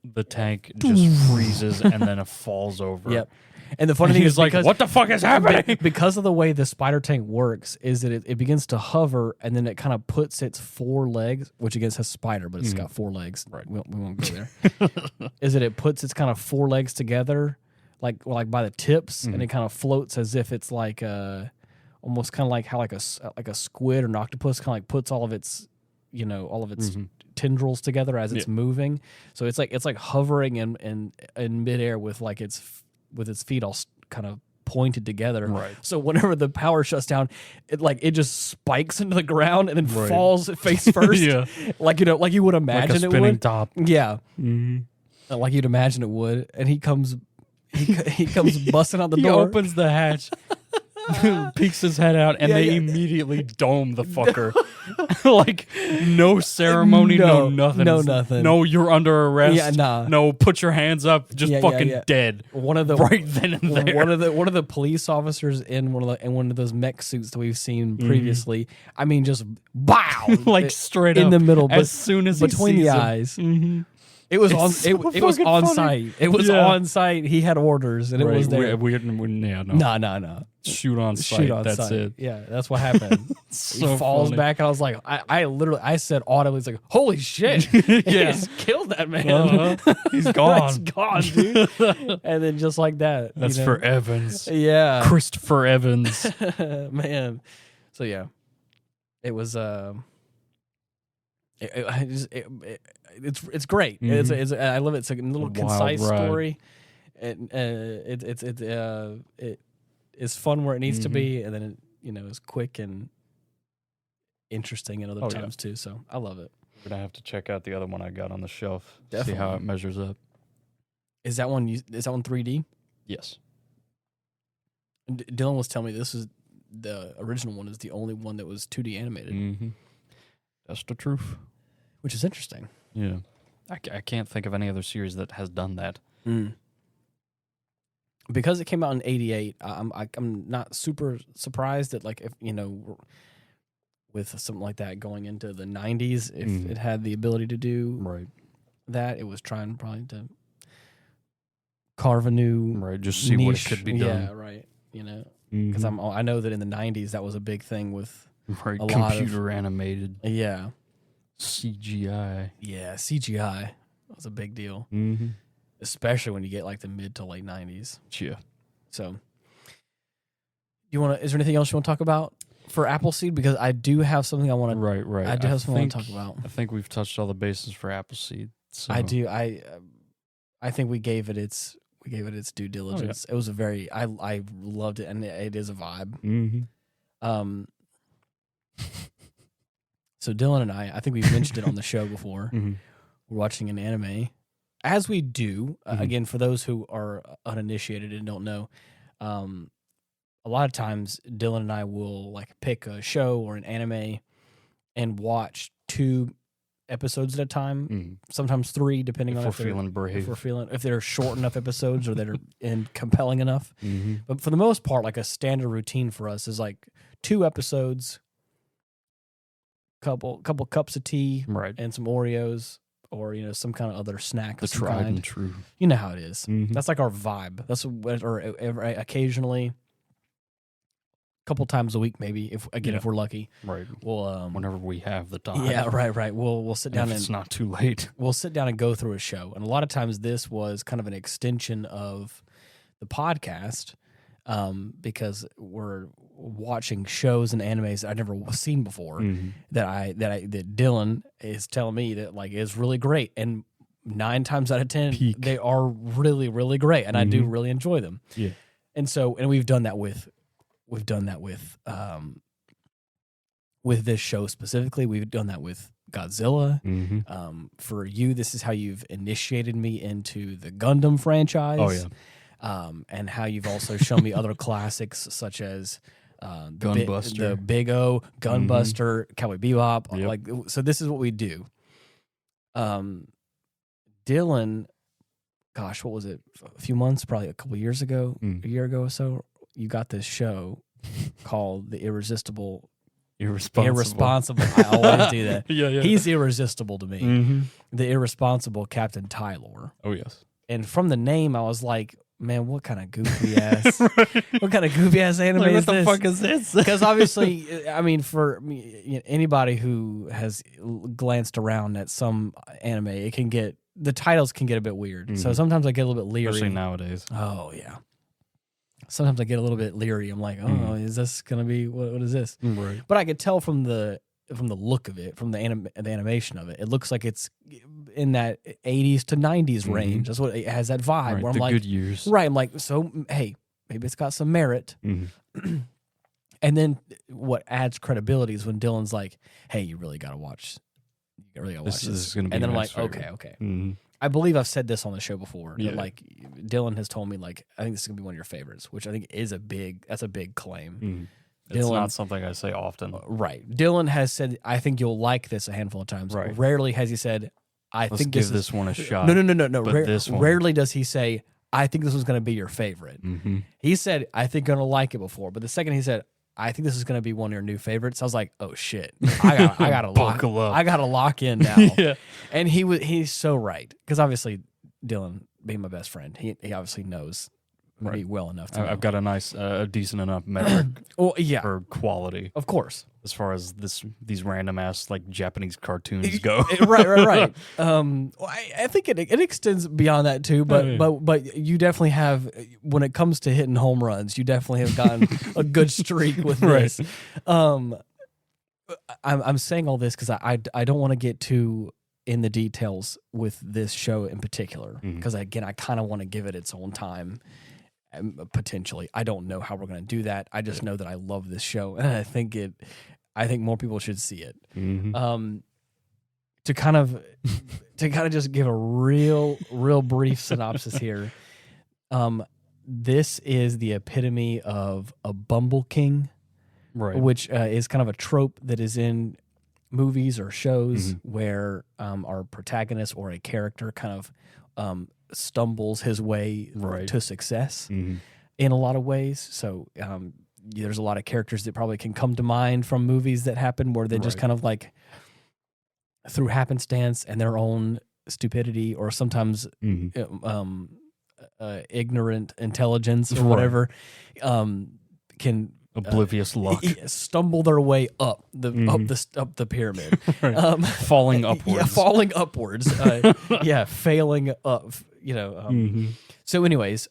the tank just freezes and then it falls over. Yep. And the funny thing is, like, what the fuck is happening? Because of the way the spider tank works, is that it begins to hover and then it kind of puts its four legs, which again says spider, but it's got four legs. Right. We won't go there. Is that it puts its kind of four legs together, like by the tips, and it kind of floats as if it's like almost kind of like how like a squid or an octopus kind of like puts all of its tendrils together as it's moving. So it's like hovering in midair with its feet all kind of pointed together. Right. So whenever the power shuts down, it just spikes into the ground and then falls face first. Yeah. Like you would imagine like a it spinning would. Top. Yeah. Mm-hmm. Like you'd imagine it would. And he comes busting out the He door. opens the hatch, peeks his head out, and they immediately dome the fucker. Like, no ceremony, no nothing. No nothing. No, you're under arrest. Yeah, nah. No, put your hands up. Just fucking dead. One of the right then and there. One of the police officers in one of those mech suits that we've seen previously. I mean, just bow, like straight in up the middle, as soon as between the eyes. Mm-hmm. It was it was on site. It was on site. He had orders, and it was there. No. Shoot on sight. That's it. Yeah, that's what happened. So he falls funny. back, and I was like, I said audibly, it's like, holy shit, he just killed that man. He's gone. He's gone, dude. And then just like that. That's for Evans. Yeah, Christopher Evans. Man. So yeah, it was. It's great. It's I love it. It's a little concise story. It's fun where it needs to be, and then it's quick and interesting at other times too. So I love it. We're gonna have to check out the other one I got on the shelf. Definitely. See how it measures up. Is that one 3D? Yes. Dylan was telling me this is the original one is the only one that was 2D animated. Mm-hmm. That's the truth. Which is interesting. Yeah. I can't think of any other series that has done that. Because it came out in '88, I'm not super surprised that if with something like that going into the '90s, if it had the ability to do that, it was trying probably to carve a new just see niche. what it could be done. Yeah, right. Because I know that in the '90s that was a big thing with a lot computer animated. Yeah. CGI. Yeah, CGI was a big deal. Mm-hmm. especially when you get like the mid to late 90s. Yeah. So, is there anything else you want to talk about for Appleseed? Because I do have something I want to. Right. I do have something I want to talk about. I think we've touched all the bases for Appleseed. So. I do. I think we gave it its due diligence. It was a very. I loved it, and it is a vibe. Mm-hmm. So Dylan and I think we've mentioned it on the show before. Mm-hmm. We're watching an anime, as we do. Again, for those who are uninitiated and don't know, a lot of times Dylan and I will like pick a show or an anime and watch 2 episodes at a time. Sometimes 3, depending on if we're feeling brave. If they're short enough episodes or that are compelling enough. But for the most part, like a standard routine for us is like 2 episodes. Couple cups of tea, and some Oreos, or some kind of other snack. The tried and true. You know how it is. That's like our vibe. That's occasionally, a couple times a week, maybe if we're lucky. Right. We'll whenever we have the time. Yeah. Right. We'll sit down and it's not too late. We'll sit down and go through a show, and a lot of times this was kind of an extension of the podcast. Because we're watching shows and animes that I've never seen before that Dylan is telling me that like is really great, and 9 times out of 10 they are really, really great, and I do really enjoy them. Yeah, and we've done that with this show specifically. We've done that with Godzilla. For you, this is how you've initiated me into the Gundam franchise. Oh yeah. And how you've also shown me other classics such as Gunbuster, the Big O, Gunbuster, Cowboy Bebop. Yep. Like, so this is what we do. Dylan, gosh, what was it? A few months, probably a couple years ago, a year ago or so. You got this show called The Irresistible. Irresponsible. I always do that. Yeah. He's irresistible to me. The Irresponsible Captain Tylor. Oh yes. And from the name, I was like, man, what kind of goofy ass, what kind of goofy ass anime is this? What the fuck is this? Because obviously, I mean, for anybody who has glanced around at some anime, the titles can get a bit weird. So sometimes I get a little bit leery. Especially nowadays. Oh yeah. Sometimes I get a little bit leery. I'm like, is this gonna be what is this? Right. But I could tell from the look of it, from the animation of it, it looks like it's in that 80s to 90s range. That's what it has, that vibe. Right, where I'm like, good years. Right. I'm like, so hey, maybe it's got some merit. And then what adds credibility is when Dylan's like, hey, you really got to watch. You really got to watch this. Is gonna be and then I'm like, favorite. okay. I believe I've said this on the show before. Yeah. That like Dylan has told me like, I think this is gonna be one of your favorites, which I think is that's a big claim. It's not something I say often. Right. Dylan has said, I think you'll like this a handful of times. Right. Rarely has he said, Let's give this one a shot. No. This one. Rarely does he say, I think this was going to be your favorite. He said, I think you're going to like it before. But the second he said, I think this is going to be one of your new favorites, I was like, oh shit. I gotta buckle up. I gotta lock in now. Yeah. And he's so right. Because obviously Dylan, being my best friend, he obviously knows me well enough to know. I've got a decent enough metric for quality. Of course. As far as these random ass like Japanese cartoons go. Right. I think it extends beyond that too, but you definitely have, when it comes to hitting home runs, you definitely have gotten a good streak with this. I'm saying all this because I don't want to get too in the details with this show in particular, because again, I kind of want to give it its own time. Potentially, I don't know how we're going to do that. I just know that I love this show, and I think more people should see it. To kind of just give a real brief synopsis here. This is the epitome of a Bumble King, which is kind of a trope that is in movies or shows where our protagonist or a character kind of stumbles his way to success in a lot of ways. So there's a lot of characters that probably can come to mind from movies that happen where they just kind of like through happenstance and their own stupidity or sometimes ignorant intelligence or whatever can oblivious luck, stumble their way up the pyramid, right. Falling upwards. Yeah, falling upwards. Failing up. So, anyways,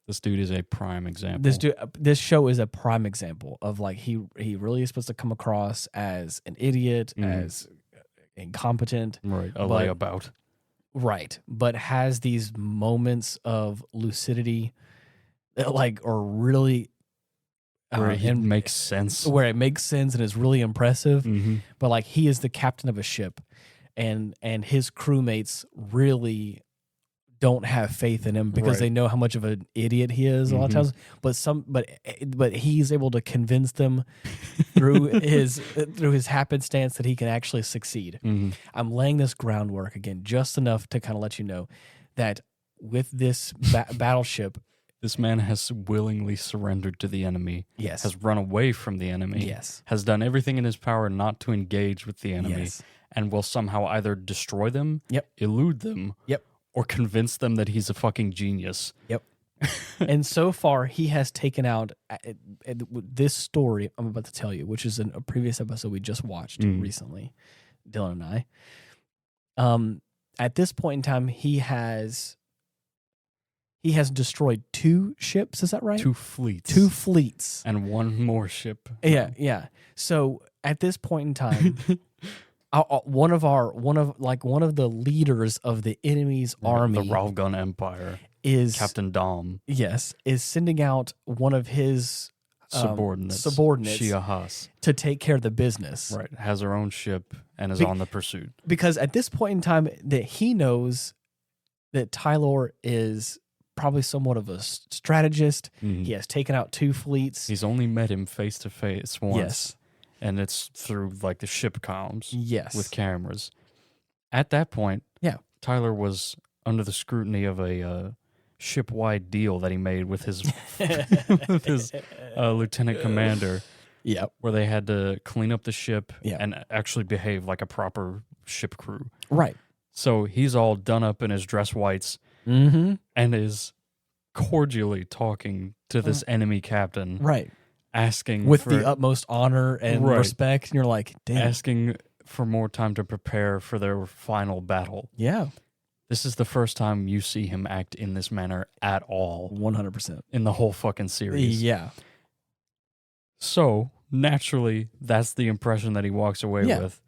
this dude is a prime example. This show is a prime example of like he really is supposed to come across as an idiot, as incompetent, right? A layabout, right? But has these moments of lucidity that like are really where it makes sense, and is really impressive. But like he is the captain of a ship, and his crewmates really don't have faith in him because they know how much of an idiot he is a lot of times. But he's able to convince them through his happenstance that he can actually succeed. I'm laying this groundwork again just enough to kind of let you know that with this battleship, this man has willingly surrendered to the enemy. Yes, has run away from the enemy. Yes, has done everything in his power not to engage with the enemy. Yes. And will somehow either destroy them, elude them, or convince them that he's a fucking genius. Yep. And so far, he has taken out this story I'm about to tell you, which is in a previous episode we just watched recently, Dylan and I. At this point in time, he has destroyed 2 ships. Is that right? 2 fleets. 2 fleets. And 1 more ship. Yeah. So at this point in time, one of the leaders of the enemy's army, the Ravgun Empire, is Captain Dom. Yes, is sending out one of his subordinates, Shia Haas, to take care of the business. Right, has her own ship and is on the pursuit. Because at this point in time, that he knows that Tyler is probably somewhat of a strategist. He has taken out 2 fleets. He's only met him face to face once. Yes. And it's through like the ship comms. Yes. With cameras. At that point, Tyler was under the scrutiny of a ship-wide deal that he made with his lieutenant commander. Yep. Where they had to clean up the ship and actually behave like a proper ship crew. Right. So he's all done up in his dress whites and is cordially talking to this enemy captain. Right. Asking with the utmost honor and respect, and you're like, damn. Asking for more time to prepare for their final battle. Yeah. This is the first time you see him act in this manner at all. 100%. In the whole fucking series. Yeah. So, naturally, that's the impression that he walks away with.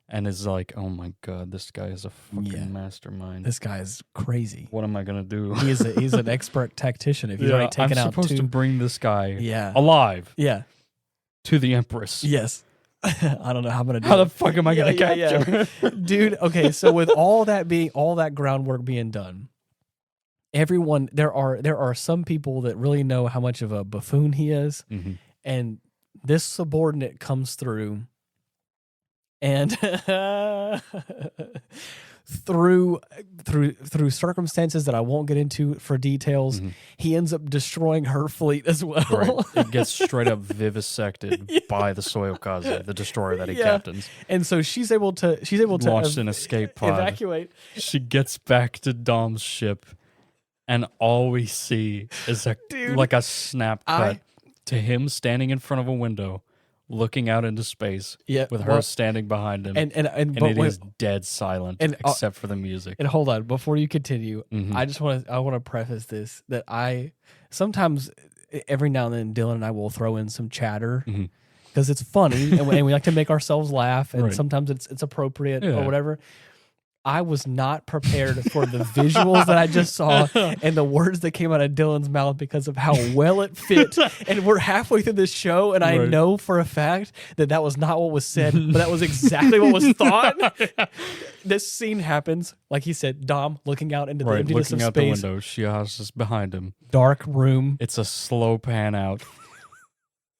And is like, oh my God, this guy is a fucking mastermind. This guy is crazy. What am I going to do? He's an expert tactician. If he's already taken out 2... I'm supposed to bring this guy alive to the Empress. Yes. I don't know how I'm going to do How the fuck am I going to capture her? Dude, okay, so with all that groundwork being done, everyone, there are some people that really know how much of a buffoon he is. And this subordinate comes through and through circumstances that I won't get into for details, he ends up destroying her fleet as well. Right. It gets straight up vivisected by the Soyokaze, the destroyer that he captains. And so she's able to launch an escape pod. Evacuate. She gets back to Dom's ship, and all we see is like a snap cut to him standing in front of a window, looking out into space with her standing behind him. And it is dead silent except for the music. And hold on, before you continue, I want to preface this that I sometimes every now and then Dylan and I will throw in some chatter because it's funny and we like to make ourselves laugh, and sometimes it's appropriate or whatever. I was not prepared for the visuals that I just saw and the words that came out of Dylan's mouth because of how well it fit. And we're halfway through this show, and I know for a fact that was not what was said, but that was exactly what was thought. This scene happens, like he said, Dom looking out into the emptiness of space. Looking out the window, Shia's just behind him. Dark room. It's a slow pan out.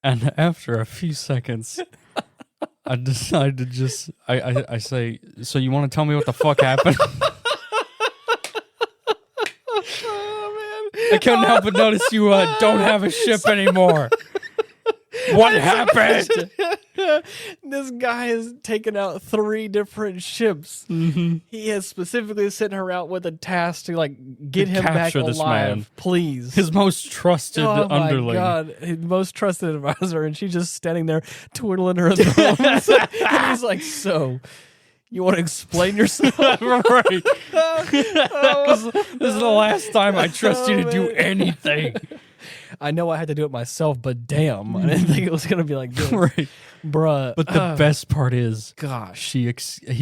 And after a few seconds, I decide to just, I say, so you want to tell me what the fuck happened? Oh, man. I couldn't help but notice you don't have a ship anymore. What happened? This guy has taken out 3 different ships. Mm-hmm. He has specifically sent her out with a task to get him back alive. This man. Please. His most trusted underling. Oh my God. His most trusted advisor. And she's just standing there twiddling her thumbs. And he's like, so, you want to explain yourself? Right. This is the last time I trust you to do anything. I know I had to do it myself, but damn, I didn't think it was going to be like this. Right. Bruh. But the best part is, gosh, he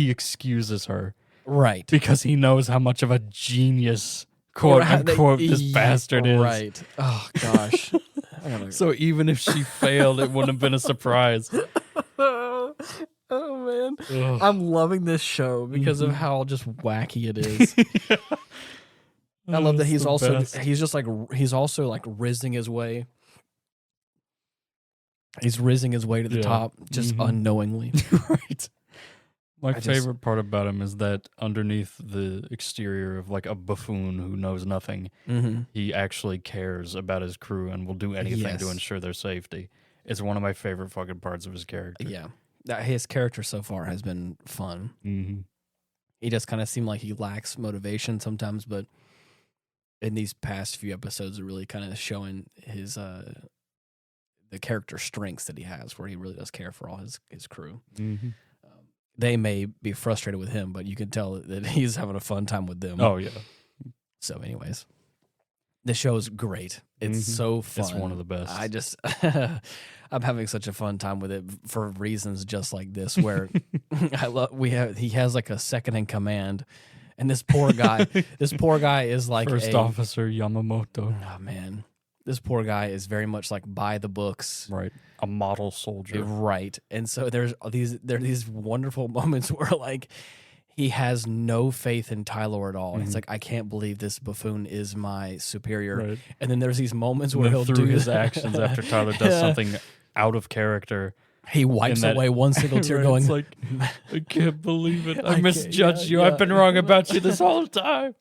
excuses her. Right. Because he knows how much of a genius, quote unquote, this bastard is. Right. Oh, gosh. So even if she failed, it wouldn't have been a surprise. Oh, man. Ugh. I'm loving this show because of how just wacky it is. I love that he's also rizzing his way. He's rizzing his way to the top just unknowingly. Right. My favorite part about him is that underneath the exterior of a buffoon who knows nothing, he actually cares about his crew and will do anything to ensure their safety. It's one of my favorite fucking parts of his character. Yeah. His character so far has been fun. Mm-hmm. He just kind of seemed like he lacks motivation sometimes, but in these past few episodes, are really kind of showing his the character strengths that he has, where he really does care for all his crew. Mm-hmm. They may be frustrated with him, but you can tell that he's having a fun time with them. Oh yeah. So, anyways, the show is great. It's so fun. It's one of the best. I just, I'm having such a fun time with it for reasons just like this, where he has a second in command. And this poor guy is like First Officer Yamamoto. Oh man, this poor guy is very much by the books, right? A model soldier, right? And so there are these wonderful moments where he has no faith in Tyler at all. It's I can't believe this buffoon is my superior. Right. And then there's these moments where he'll do his actions after Tyler does something out of character. He wipes away one single tear, right, going, it's I can't believe it. I misjudged you. I've been wrong about you this whole time.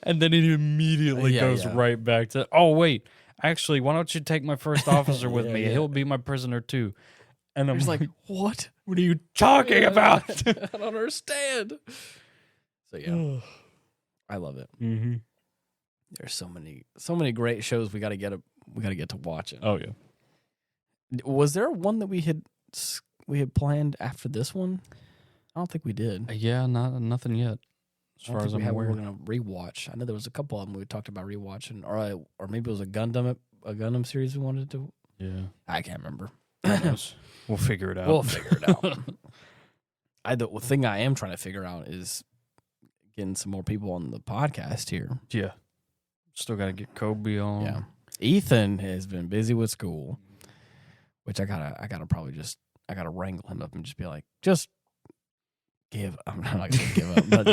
And then he immediately goes right back to, oh, wait, actually, why don't you take my first officer with me? He'll be my prisoner, too. And I'm like, what? What are you talking about? I don't understand. So, yeah, I love it. Mm-hmm. There's so many great shows we got to get to watching. Oh, yeah. Was there one that we had planned after this one? I don't think we did. Yeah, nothing yet. As far as I'm aware, we're gonna rewatch. I know there was a couple of them we talked about rewatching, or maybe it was a Gundam series we wanted to. Yeah, I can't remember. We'll figure it out. The thing I am trying to figure out is getting some more people on the podcast here. Yeah, still got to get Kobe on. Yeah, Ethan has been busy with school. Which I gotta probably I gotta wrangle him up and just be like, just give. I'm not gonna give up, but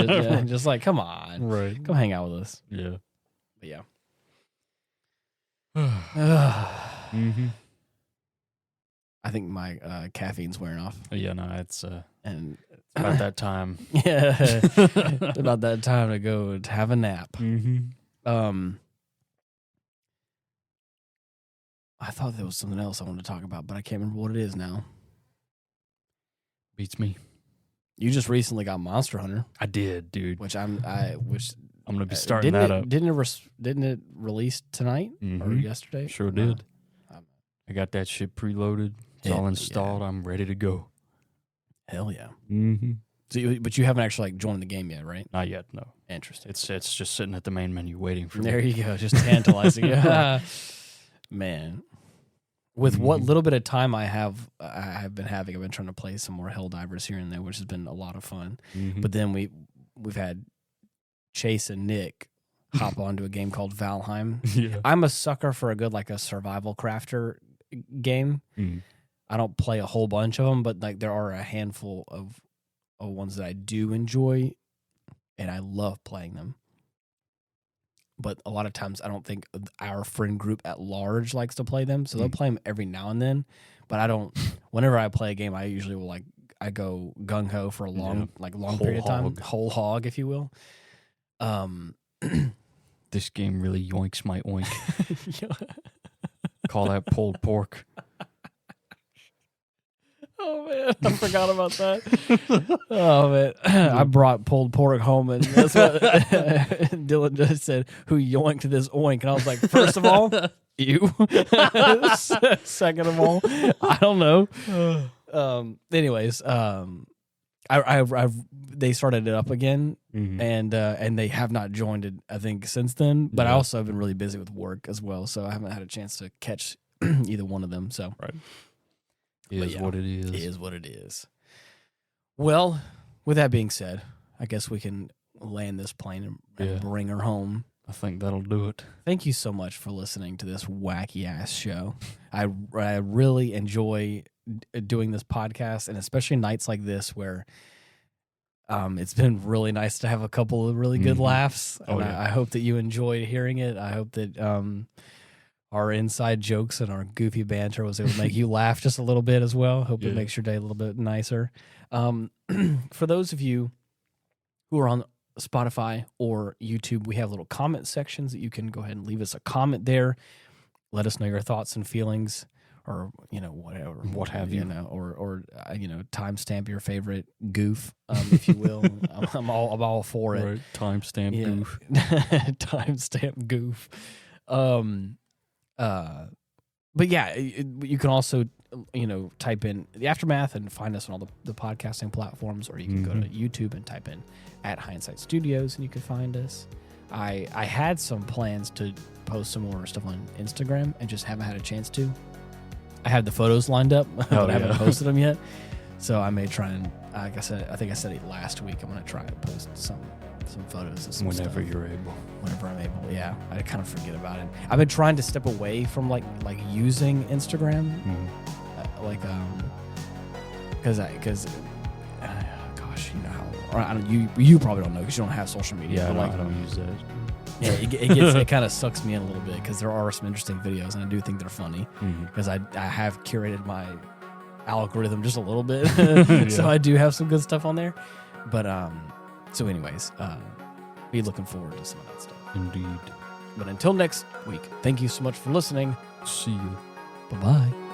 just come on, right? Come hang out with us. Yeah, but yeah. Mm-hmm. I think my caffeine's wearing off. Yeah, no, it's and it's about that time. Yeah, it's about that time to go to have a nap. Mm-hmm. I thought there was something else I wanted to talk about, but I can't remember what it is now. Beats me. You just recently got Monster Hunter. I did, dude. Which I'm gonna be starting that up. Didn't it release tonight or yesterday? Sure did. I got that shit preloaded. It's all installed. Yeah. I'm ready to go. Hell yeah. Mm-hmm. So but you haven't actually joined the game yet, right? Not yet. No. Interesting. It's just sitting at the main menu waiting for me. There you go. Just tantalizing. Man, with what little bit of time I've been having, I've been trying to play some more Helldivers here and there, which has been a lot of fun. Mm-hmm. But then we've had Chase and Nick hop onto a game called Valheim. Yeah. I'm a sucker for a good a survival crafter game. Mm-hmm. I don't play a whole bunch of them, but there are a handful of ones that I do enjoy, and I love playing them. But a lot of times I don't think our friend group at large likes to play them. So they'll play them every now and then. But I don't, whenever I play a game, I usually will I go gung-ho for a long period of time. Whole hog, if you will. This game really yoinks my oink. Call that pulled pork. Oh man, I forgot about that. Oh man, I brought pulled pork home, and that's what Dylan just said. Who yoinked this oink? And I was like, first of all, you. Second of all, I don't know. Anyways, they started it up again, and they have not joined it, I think, since then. But I also have been really busy with work as well, so I haven't had a chance to catch either one of them. So it is what it is. It is what it is. Well, with that being said, I guess we can land this plane and bring her home. I think that'll do it. Thank you so much for listening to this wacky ass show. I really enjoy doing this podcast, and especially nights like this where it's been really nice to have a couple of really good laughs. And I hope that you enjoyed hearing it. I hope that our inside jokes and our goofy banter was able to make you laugh just a little bit as well. Hope it makes your day a little bit nicer. For those of you who are on Spotify or YouTube, we have little comment sections that you can go ahead and leave us a comment there. Let us know your thoughts and feelings, or whatever, what have you, or timestamp your favorite goof, if you will. I'm all for it. Right. Timestamp goof. Timestamp goof. But yeah, you can also type in the Aftermath and find us on all the podcasting platforms, or you can go to YouTube and type in @Hindsight Studios and you can find us. I had some plans to post some more stuff on Instagram and just haven't had a chance to. I have the photos lined up, but I haven't posted them yet. So I may try and, like I said, I think I said it last week, I'm going to try and post some photos of some whenever stuff. you're able. Whenever I'm able, yeah. I kind of forget about it. I've been trying to step away from like using Instagram, because gosh, you probably don't know because you don't have social media. Yeah, but I don't use that. Yeah, it kind of sucks me in a little bit because there are some interesting videos and I do think they're funny because I have curated my algorithm just a little bit, so I do have some good stuff on there. But so anyways, be looking forward to some of that stuff. Indeed. But until next week, thank you so much for listening. See you. Bye-bye.